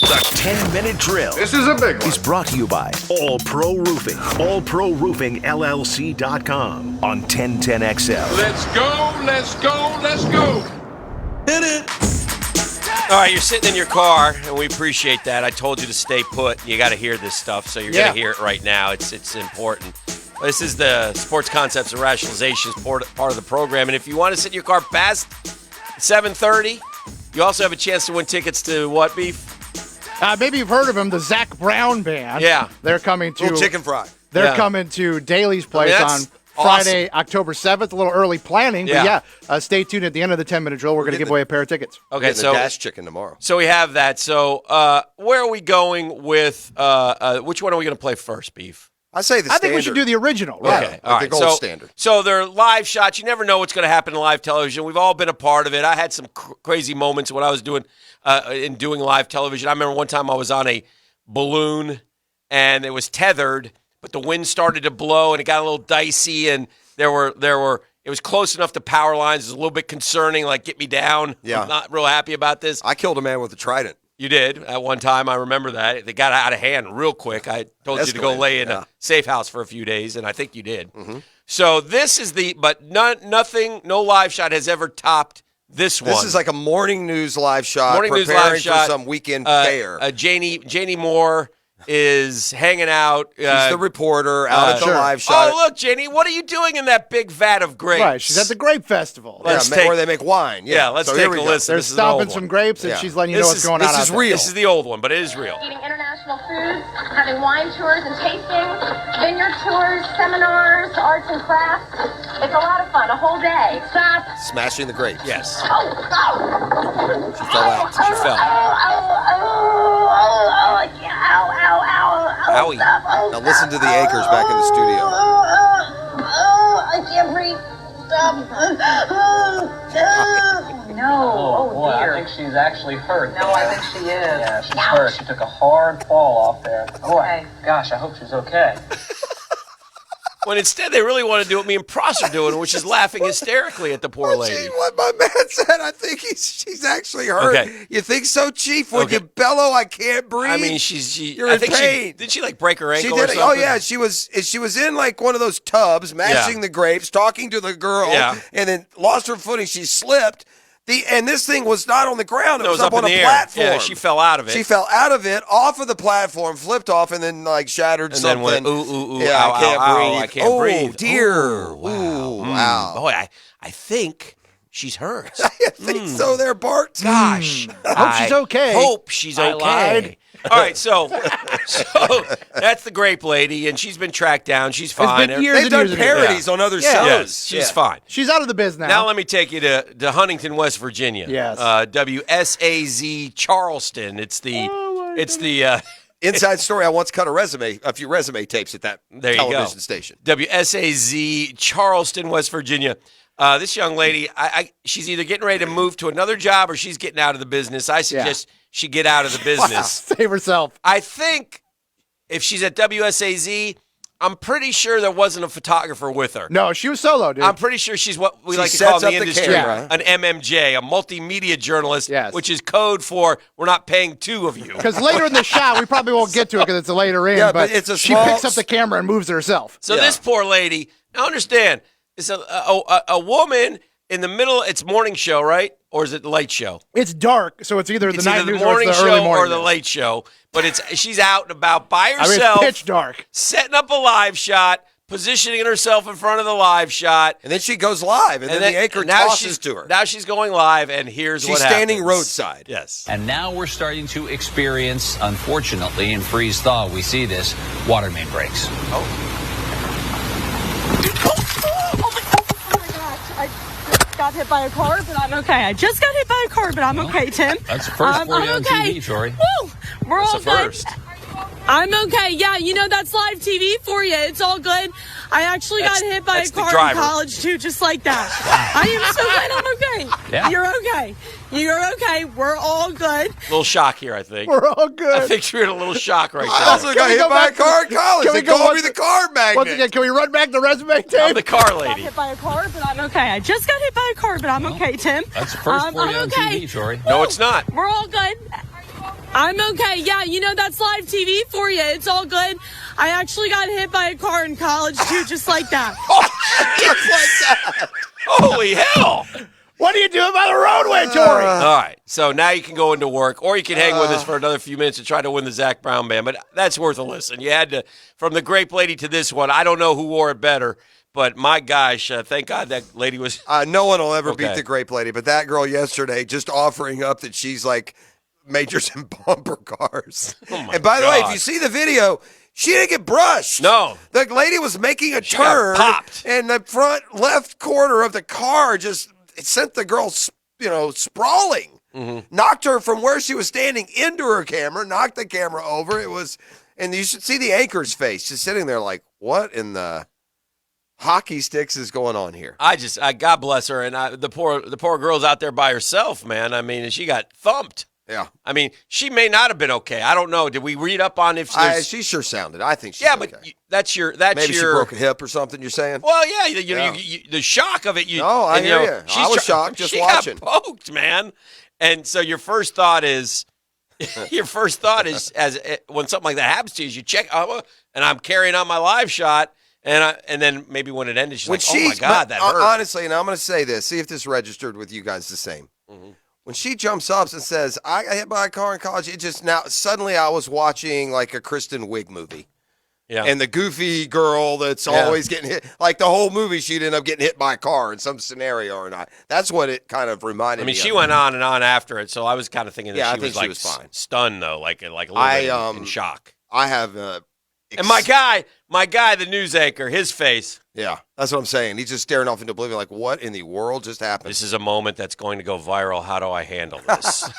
The 10-minute drill. This is a big one. Is brought to you by All Pro Roofing. AllProRoofingLLC.com on 1010XL. Let's go, let's go, let's go. Hit it. All right, you're sitting in your car, and we appreciate that. I told you to stay put. You got to hear this stuff, so you're going to hear it right now. It's important. This is the Sports Concepts and Rationalizations part of the program, and if you want to sit in your car past 7:30, you also have a chance to win tickets to what, Beef? Maybe you've heard of them, the Zach Brown Band. Yeah. They're coming to chicken fry. They're coming to Daly's Place on Friday, October 7th. A little early planning, but stay tuned at the end of the 10-minute drill. We're going to give away a pair of tickets. Okay, so dash chicken tomorrow. So we have that. So where are we going with? Which one are we going to play first, Beef? I say the standard. I think we should do the original. Right? Okay, all right. The gold standard. So they're live shots. You never know what's going to happen in live television. We've all been a part of it. I had some crazy moments when I was doing live television. I remember one time I was on a balloon and it was tethered, but the wind started to blow and it got a little dicey, and there were. It was close enough to power lines. It was a little bit concerning, like get me down. Yeah. I'm not real happy about this. I killed a man with a trident. You did at one time. I remember that. They got out of hand real quick. I told you to go lay in a safe house for a few days, and I think you did. Mm-hmm. So this is no live shot has ever topped this one. This is like a morning news live shot. Morning news live shot for some weekend fair. Janie Moore is hanging out. She's the reporter out at the live shot. Oh, look, Janie, what are you doing in that big vat of grapes? Right, she's at the Grape Festival. Where they make wine. Yeah, let's take a listen. They're stomping some grapes, and she's letting you know what's going on. This is real. This is the old one, but it is real. Eating international foods, having wine tours and tastings, vineyard tours, seminars, arts and crafts. It's a lot of fun, a whole day. Stop. Smashing the grapes. Yes. She fell out. She fell. Owie. Now listen to the acres back in the studio. I can't breathe. Stop. No. Oh, boy, dear. I think she's actually hurt. No, I think she is. Yeah, she's hurt. She took a hard fall off there. Boy, Okay. gosh, I hope she's okay. When instead they really want to do what me and Pross are doing, which is laughing hysterically at the poor lady. What my man said, I think she's actually hurt. Okay. You think so, Chief? When you bellow, I can't breathe. I mean, You're in pain. Did she like break her ankle She or did. something? Oh yeah, she was in like one of those tubs, mashing the grapes, talking to the girl, and then lost her footing. She slipped. And this thing was not on the ground. It was up on a platform. Yeah, she fell out of it. She fell out of it, off of the platform, flipped off, and then like shattered and something. then went, ooh, yeah, ow, I can't ow, breathe. Ow, I can't breathe. Oh, dear. Ooh, wow. Wow. Boy, I think she's hurt. I think so there, Bart. Gosh. I hope she's okay. Hope she's I okay. lied. All right, so that's the grape lady, and she's been tracked down. She's fine. been years They've and done years and years. parodies on other shows. Yes, she's fine. She's out of the biz now. Now let me take you to Huntington, West Virginia. Yes. WSAZ Charleston. It's the Inside story, I once cut a few resume tapes at that There you go. television station. WSAZ Charleston, West Virginia. This young lady, she's either getting ready to move to another job or she's getting out of the business. I suggest she get out of the business. Save herself. I think if she's at WSAZ, I'm pretty sure there wasn't a photographer with her. No, she was solo, dude. I'm pretty sure she's what we She like to call sets in the up the industry camera. an MMJ, a multimedia journalist, Yes. which is code for we're not paying two of you. Because later in the shot, we probably won't get to it because it's later in, Yeah, but but it's a she small- picks up the camera and moves herself. So Yeah. this poor lady, now understand, it's a woman in the middle. It's morning show, right? Or is it the late show? It's dark, so it's either It's the night either the news or morning it's the early show morning or the news. late show. But she's out and about by I mean, herself, it's pitch dark. setting up a live shot, positioning herself in front of the live shot. And then she goes live, and then the anchor tosses to her. Now she's going live, and here's She's what happens. standing roadside. Yes. And now we're starting to experience, unfortunately, in freeze thaw, we see this, water main breaks. Got hit by a car, but I'm okay. I just got hit by a car, but I'm okay, Tim. That's the first for you on okay. TV, Tori. Woo! We're That's all the good. first. I'm okay. Yeah, that's live TV for you. It's all good. I actually got hit by a that's the car in driver. college, too, just like that. I am so glad I'm okay. Yeah. You're okay. You're okay. We're all good. Little shock here, I think. We're all good. I think you're in a little shock right I there. also got we hit go by a back to- car in college. can we They go called me once- the car magnet. Once again, can we run back the resume I'm tape? the car Got lady. hit by a car, but I'm okay. I just got hit by a car, but I'm okay, Tim. That's the first for you I'm on okay. TV, Tori. No, it's not. We're all good. I'm okay. Yeah, that's live TV for you. It's all good. I actually got hit by a car in college, too, just like that. Just like that. Holy hell. What are you doing by the roadway, Tori? All right, so now you can go into work, or you can hang with us for another few minutes and try to win the Zach Brown Band, but that's worth a listen. You had to, from the grape lady to this one, I don't know who wore it better, but my gosh, thank God that lady was... no one will ever beat the grape lady, but that girl yesterday just offering up that she's like majors in bumper cars. And by the way, if you see the video... She didn't get brushed. No. The lady was making a turn, popped. And the front left corner of the car just sent the girl, sprawling. Mm-hmm. Knocked her from where she was standing into her camera, knocked the camera over. It was, and you should see the anchor's face, just sitting there like, what in the hockey sticks is going on here? God bless her, and the poor girl's out there by herself, man. I mean, she got thumped. Yeah. I mean, she may not have been okay. I don't know. Did we read up on if she sure sounded. I think she's yeah, okay. but that's maybe she broke a hip or something, you're saying? Well, yeah, you, the shock of it. I hear you. I was shocked just watching. She got poked, man. And so your first thought is as when something like that happens to you, is you check, and I'm carrying on my live shot, and then maybe when it ended, she's like, oh, my God, that hurt. Honestly, and I'm going to say this, see if this registered with you guys the same. Mm-hmm. When she jumps up and says, I got hit by a car in college, it just now, suddenly I was watching like a Kristen Wiig movie. Yeah. And the goofy girl that's always getting hit, like the whole movie, she'd end up getting hit by a car in some scenario or not. That's what it kind of reminded me of. She went on and on after it, so I was kind of thinking that she was fine. Stunned, though, like a little bit in shock. I have... and my guy, the news anchor, his face. Yeah, that's what I'm saying. He's just staring off into oblivion like, what in the world just happened? This is a moment that's going to go viral. How do I handle this?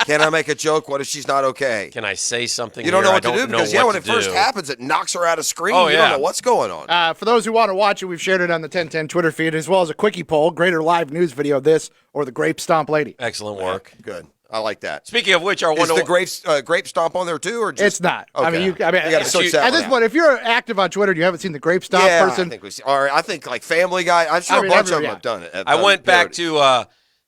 Can I make a joke? What if she's not okay? Can I say something? You don't know what to do because, when it first happens, it knocks her out of screen. You don't know what's going on. For those who want to watch it, we've shared it on the 1010 Twitter feed as well as a quickie poll. Greater live news video of this or the Grape Stomp Lady. Excellent work. Good. I like that. Speaking of which, is the grape stomp on there too, or just it's not? Okay. I mean, you got to search that at this point, if you're active on Twitter, and you haven't seen the grape stomp person. I think we see. All right, I think like Family Guy. I'm sure a bunch of them have done it. I went back to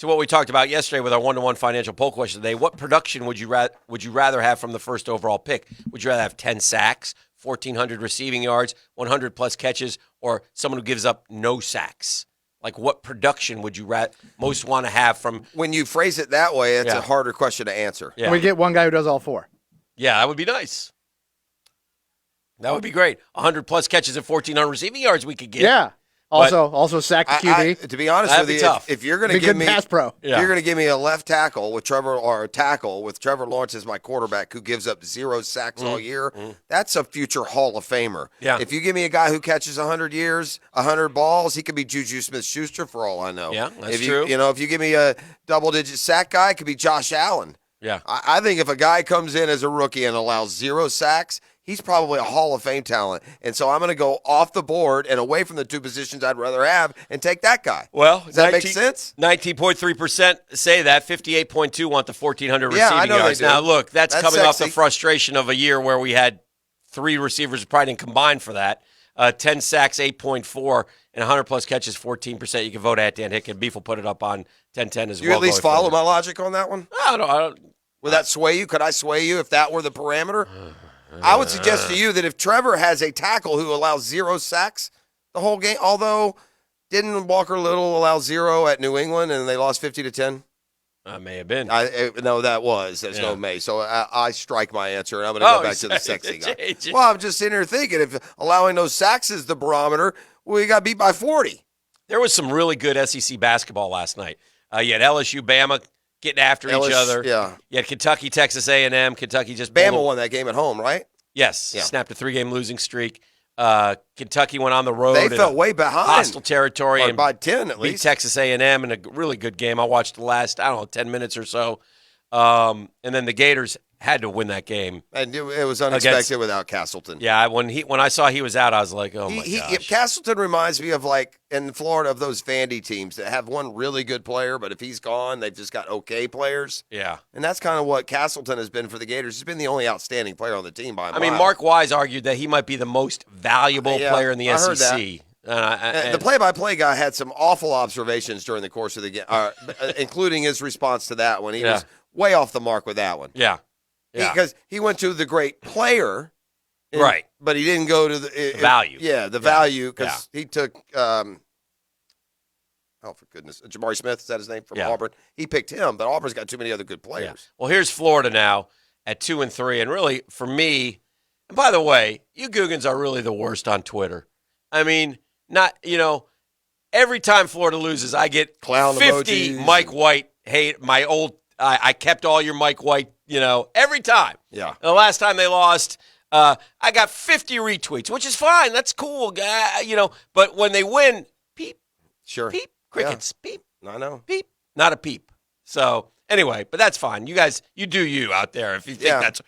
what we talked about yesterday with our 1-to-1 financial poll question today. What production would you rather have from the first overall pick? Would you rather have 10 sacks, 1,400 receiving yards, 100 plus catches, or someone who gives up no sacks? Like, what production would you most want to have from... When you phrase it that way, it's a harder question to answer. Yeah. We get one guy who does all four. Yeah, that would be nice. That would be great. 100-plus catches and 1,400 receiving yards we could get. Yeah. Also sack the QB. To be honest with you, if you're going to give me pass pro. If you're going to give me a left tackle with Trevor Lawrence as my quarterback who gives up 0 sacks all year, that's a future Hall of Famer. Yeah. If you give me a guy who catches 100 balls, he could be Juju Smith-Schuster for all I know. Yeah, that's true. If you give me a double-digit sack guy, it could be Josh Allen. Yeah. I think if a guy comes in as a rookie and allows 0 sacks, he's probably a Hall of Fame talent. And so I'm going to go off the board and away from the two positions I'd rather have and take that guy. Well, does that make sense? 19.3% say that. 58.2% want the 1,400 receiving yards. Now, look, that's coming off the frustration of a year where we had 3 receivers probably didn't combine for that. 10 sacks, 8.4, and 100-plus catches, 14%. You can vote at Dan Hicken. Beef will put it up on 1010 as well. You at least follow my logic on that one? I don't. Would that sway you? Could I sway you if that were the parameter? I would suggest to you that if Trevor has a tackle who allows 0 sacks the whole game, although didn't Walker Little allow 0 at New England and they lost 50-10? May have been. No, that was. There's no may. So I strike my answer, and I'm going to go back to the sexy guy. Well, I'm just sitting here thinking if allowing those sacks is the barometer, we got beat by 40. There was some really good SEC basketball last night. You had LSU, Bama getting after each other. Yeah. You had Kentucky, Texas A&M. Kentucky just Bama won that game at home, right? Yes. Yeah. Snapped a 3-game losing streak. Kentucky went on the road. They felt way behind. Hostile territory. Or by 10 at least. Beat Texas A&M in a really good game. I watched the last, 10 minutes or so. And then the Gators had to win that game. And it was unexpected without Castleton. Yeah, when I saw he was out, I was like, oh, my gosh. Castleton reminds me of, like, in Florida, of those Vandy teams that have one really good player, but if he's gone, they've just got okay players. Yeah. And that's kind of what Castleton has been for the Gators. He's been the only outstanding player on the team by a mile. I mean, Mark Wise argued that he might be the most valuable player in the SEC. Heard that. The play-by-play guy had some awful observations during the course of the game, including his response to that one. He was way off the mark with that one. Yeah. Yeah. Because he went to the great player. Right. But he didn't go to the value. The value, because he took, for goodness, Jabari Smith, is that his name, from Auburn? He picked him, but Auburn's got too many other good players. Yeah. Well, here's Florida now at 2-3, and really, for me, and by the way, you Googans are really the worst on Twitter. I mean, every time Florida loses, I get clown 50 emojis. Mike White hate, my old, I kept all your Mike White, every time. Yeah. The last time they lost, I got 50 retweets, which is fine. That's cool, but when they win, peep. Sure. Peep. Crickets. Yeah. Peep. I know. Peep. Not a peep. So, anyway, but that's fine. You guys, you do you out there. If you think that's,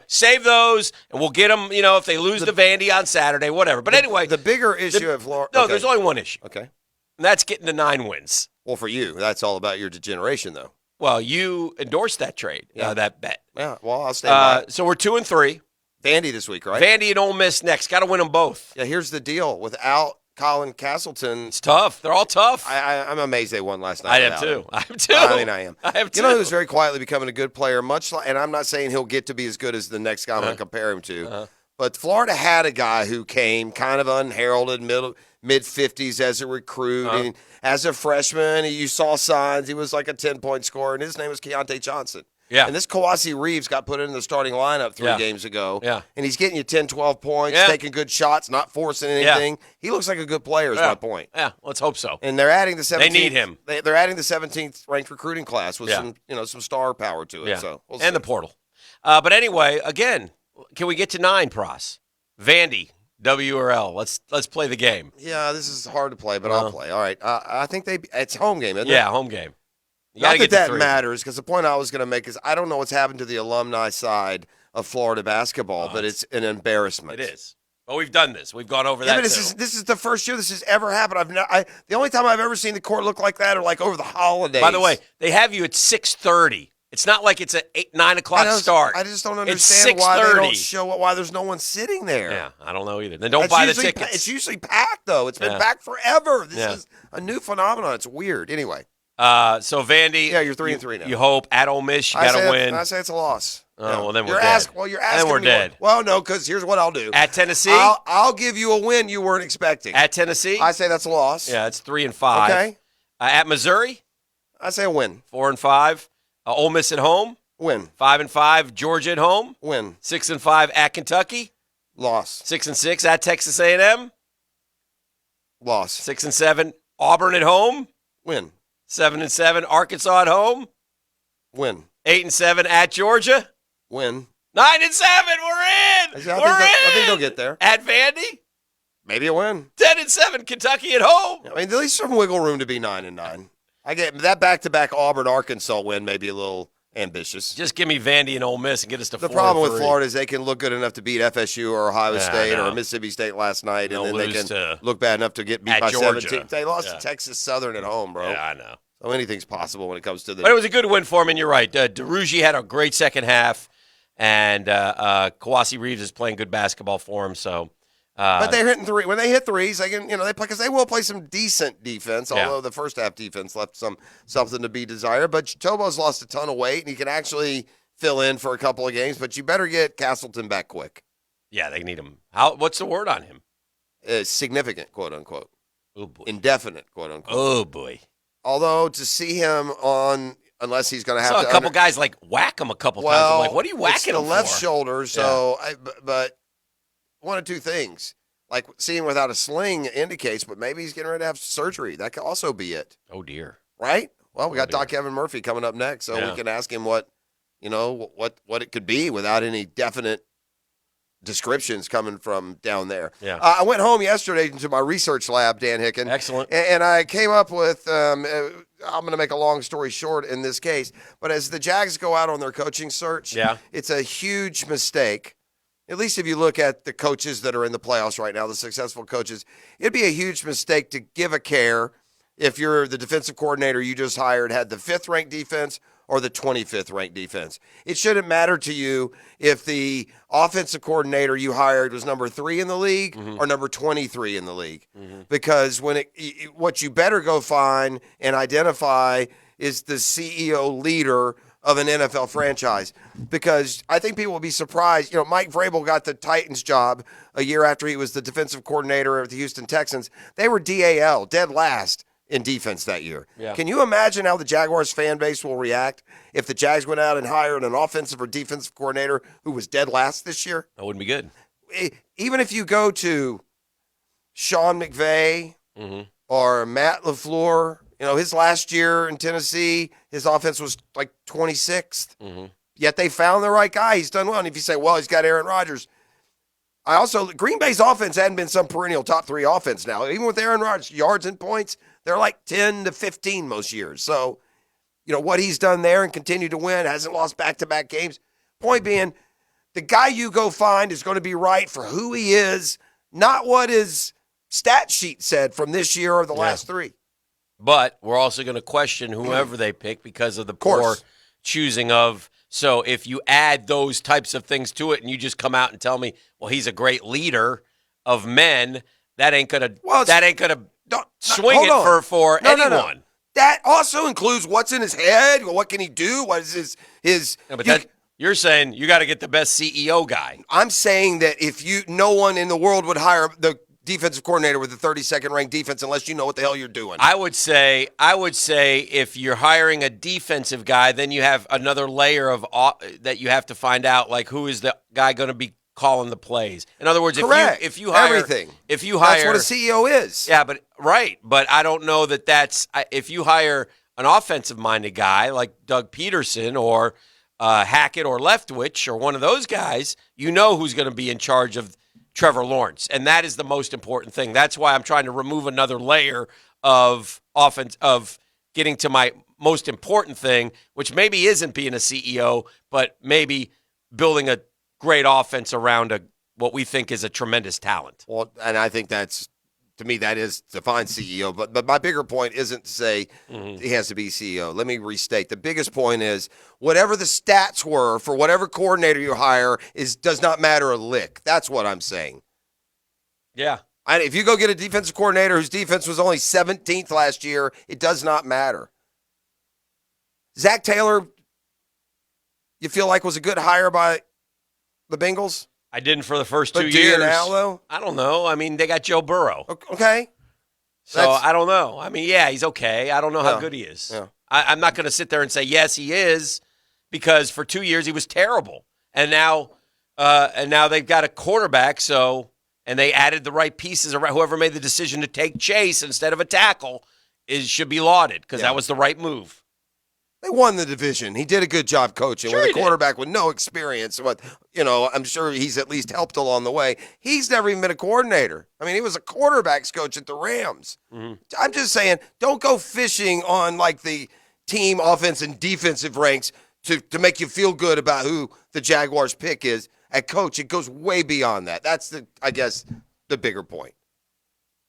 save those, and we'll get them, if they lose to Vandy on Saturday, whatever. But anyway. The bigger issue of Florida. No, there's only one issue. Okay. And that's getting to 9 wins. Well, for you, that's all about your degeneration, though. Well, you endorsed that trade, that bet. Yeah, well, I'll stand by it. So we're 2-3. Vandy this week, right? Vandy and Ole Miss next. Got to win them both. Yeah, here's the deal. Without Colin Castleton, it's tough. They're all tough. I'm amazed they won last night. I am too. I am too. I mean, I am. I am too. You know who's very quietly becoming a good player, and I'm not saying he'll get to be as good as the next guy I'm going to compare him to, but Florida had a guy who came kind of unheralded, mid-50s as a recruit. And as a freshman, you saw signs. He was like a 10-point scorer, and his name was Keontae Johnson. Yeah. And this Kawasi Reeves got put in the starting lineup 3 games ago. Yeah. And he's getting you 10, 12 points, taking good shots, not forcing anything. Yeah. He looks like a good player is my point. Yeah, let's hope so. And they're adding the 17th. They need him. They're adding the 17th ranked recruiting class with some star power to it. Yeah. So we'll and the portal. But anyway, again, can we get to 9, Pros? Vandy, W or L. Let's play the game. Yeah, this is hard to play, but I'll play. All right. I think it's home game, isn't it? Yeah, home game. Not that matters, because the point I was going to make is I don't know what's happened to the alumni side of Florida basketball, but it's an embarrassment. It is. Well, we've done this. We've gone over that. But this is the first year this has ever happened. The only time I've ever seen the court look like that are like over the holidays. By the way, they have you at 6:30. It's not like it's a 9 o'clock start. I just don't understand why they don't show why there's no one sitting there. Yeah, I don't know either. Then don't buy the tickets. It's usually packed, though. It's been packed forever. This is a new phenomenon. It's weird. Anyway. So Vandy. Yeah, you're 3-3 now. You hope at Ole Miss you got to win. I say it's a loss. Oh, well, then we're dead. You're asking then we're me dead. Well, no, because here's what I'll do. At Tennessee? I'll give you a win you weren't expecting. At Tennessee? I say that's a loss. Yeah, it's 3-5. Okay. At Missouri? I say a win. 4-5. Ole Miss at home? Win. 5-5. Georgia at home? Win. 6-5 at Kentucky? Loss. 6-6 at Texas A&M? Loss. 6-7 Auburn at home? Win. 7-7 Arkansas at home? Win. 8-7 at Georgia? Win. 9-7. We're in. I think they'll get there. At Vandy? Maybe a win. 10-7 Kentucky at home. I mean, at least some wiggle room to be 9-9. I get that back-to-back Auburn Arkansas win may be a little ambitious. Just give me Vandy and Ole Miss and get us to 4-3. The problem with Florida is they can look good enough to beat FSU or Ohio State or Mississippi State last night, and then they can look bad enough to get beat by Georgia. 17. They lost to Texas Southern at home, bro. Yeah, I know. So anything's possible when it comes to the. But it was a good win for him, and you're right. DeRougie had a great second half, and Kawasi Reeves is playing good basketball for him. So, but they're hitting three. When they hit threes, they can they play because they will play some decent defense. Although the first half defense left something to be desired. But Tobo's lost a ton of weight, and he can actually fill in for a couple of games. But you better get Castleton back quick. Yeah, they need him. What's the word on him? Significant, quote unquote. Oh boy. Indefinite, quote unquote. Oh boy. Although to see him on, unless he's going to have a couple guys like whack him a couple times. I'm like, what are you whacking him the left for? shoulder. So, but one of two things, like seeing without a sling indicates, but maybe he's getting ready to have surgery. That could also be it. Oh dear. Right? Well, we got Doc Evan Murphy coming up next, so we can ask him what it could be without any definite descriptions coming from down there. Yeah. I went home yesterday to my research lab, Dan Hicken. Excellent. And I came up with, I'm going to make a long story short in this case, but as the Jags go out on their coaching search, it's a huge mistake. At least if you look at the coaches that are in the playoffs right now, the successful coaches, it'd be a huge mistake to give a care if you're the defensive coordinator you just hired had the 5th ranked defense or the 25th ranked defense. It shouldn't matter to you if the offensive coordinator you hired was number 3 in the league or number 23 in the league. Because what you better go find and identify is the CEO leader of an NFL franchise, because I think people will be surprised. You know, Mike Vrabel got the Titans job a year after he was the defensive coordinator of the Houston Texans. They were DAL, dead last in defense that year. Yeah. Can you imagine how the Jaguars fan base will react if the Jags went out and hired an offensive or defensive coordinator who was dead last this year? That wouldn't be good. Even if you go to Sean McVay or Matt LaFleur, you know, his last year in Tennessee, his offense was like 26th. Yet they found the right guy. He's done well. And if you say, well, he's got Aaron Rodgers. Green Bay's offense hadn't been some perennial top 3 offense now. Even with Aaron Rodgers, yards and points, they're like 10 to 15 most years. So, you know, what he's done there and continued to win, hasn't lost back-to-back games. Point being, the guy you go find is going to be right for who he is, not what his stat sheet said from this year or the last 3. But we're also going to question whoever they pick because of the poor choosing of. So if you add those types of things to it and you just come out and tell me, well, he's a great leader of men, that ain't gonna swing it for anyone. No. That also includes what's in his head. What can he do? What is his No, but you're saying you got to get the best CEO guy. I'm saying that no one in the world would hire the defensive coordinator with the 32nd ranked defense unless you know what the hell you're doing. I would say if you're hiring a defensive guy, then you have another layer of that you have to find out, like who is the guy going to be calling the plays. In other words, if you hire everything, if you hire, that's what a CEO is. Yeah, but I don't know that's if you hire an offensive minded guy like Doug Peterson or Hackett or Leftwich or one of those guys, you know who's going to be in charge of Trevor Lawrence, and that is the most important thing. That's why I'm trying to remove another layer of offense, of getting to my most important thing, which maybe isn't being a CEO, but maybe building a great offense around what we think is a tremendous talent. Well, and I think to me, that is define CEO. But my bigger point isn't to say he has to be CEO. Let me restate. The biggest point is whatever the stats were for whatever coordinator you hire does not matter a lick. That's what I'm saying. Yeah. If you go get a defensive coordinator whose defense was only 17th last year, it does not matter. Zach Taylor, you feel like was a good hire by the Bengals? I didn't for the first 2 But years. now, though? I don't know. I mean, they got Joe Burrow. Okay. So I don't know. I mean, yeah, he's okay. I don't know how good he is. Yeah. I'm not going to sit there and say, yes, he is, because for 2 years he was terrible. And now they've got a quarterback, and they added the right pieces around. Whoever made the decision to take Chase instead of a tackle should be lauded, because that was the right move. They won the division. He did a good job coaching with a quarterback with no experience. But, I'm sure he's at least helped along the way. He's never even been a coordinator. I mean, he was a quarterback's coach at the Rams. I'm just saying, don't go fishing on, like, the team offense and defensive ranks to make you feel good about who the Jaguars pick is at coach. It goes way beyond that. That's, I guess, the bigger point.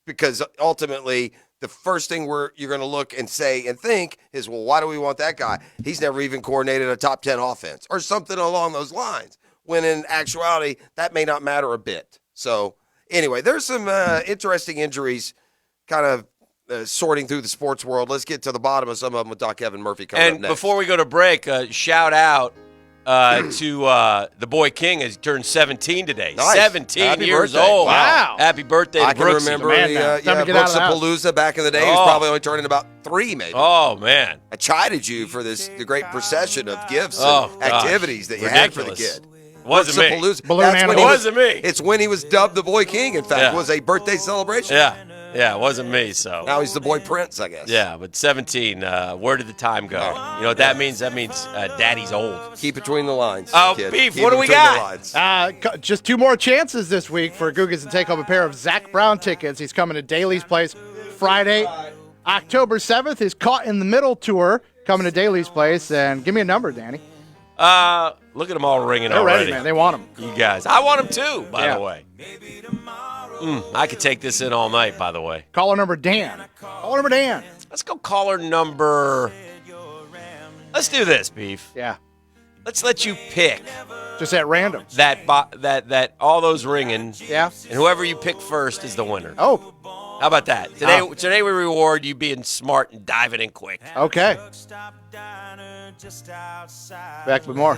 Because ultimately, the first thing you're going to look and say and think is, well, why do we want that guy? He's never even coordinated a top 10 offense or something along those lines, when in actuality, that may not matter a bit. So anyway, there's some interesting injuries kind of sorting through the sports world. Let's get to the bottom of some of them with Doc Evan Murphy coming up next. And before we go to break, shout out to the boy King, has turned 17 today. Nice. 17 Happy years birthday. old. Wow. Happy birthday I to can Brooksy. remember Time to get out of the house. Brooksapalooza back in the day. He was probably only turning about 3, maybe. Oh, man. I chided you for the great procession of gifts Oh, and gosh. activities that you had for the Ridiculous. kid. Wasn't me. Brooksapalooza. Balloon That's when animal. he was- Wasn't me. It's when he was dubbed the Boy King, in fact. Yeah. It was a birthday celebration. Yeah, it wasn't me, so. Now he's the Boy Prince, I guess. Yeah, but 17, where did the time go? You know what that means? That means daddy's old. Keep between the lines. Oh, kid. Beef, Keep what do we between the got? lines. Just 2 more chances this week for Gugas to take home a pair of Zach Brown tickets. He's coming to Daly's Place Friday, October 7th. His Caught in the Middle tour coming to Daly's Place. And give me a number, Danny. Look at them all ringing They're already. ready, man. They want them. You guys. I want them too, by Yeah. the way. I could take this in all night, by the way. Caller number Dan. Caller number Dan. Let's go caller number. Let's do this, Beef. Yeah. Let's let you pick Just at random. that all those ringing, Yeah. and whoever you pick first is the winner. Oh, How about that? Today we reward you being smart and diving in quick. okay. Back with more.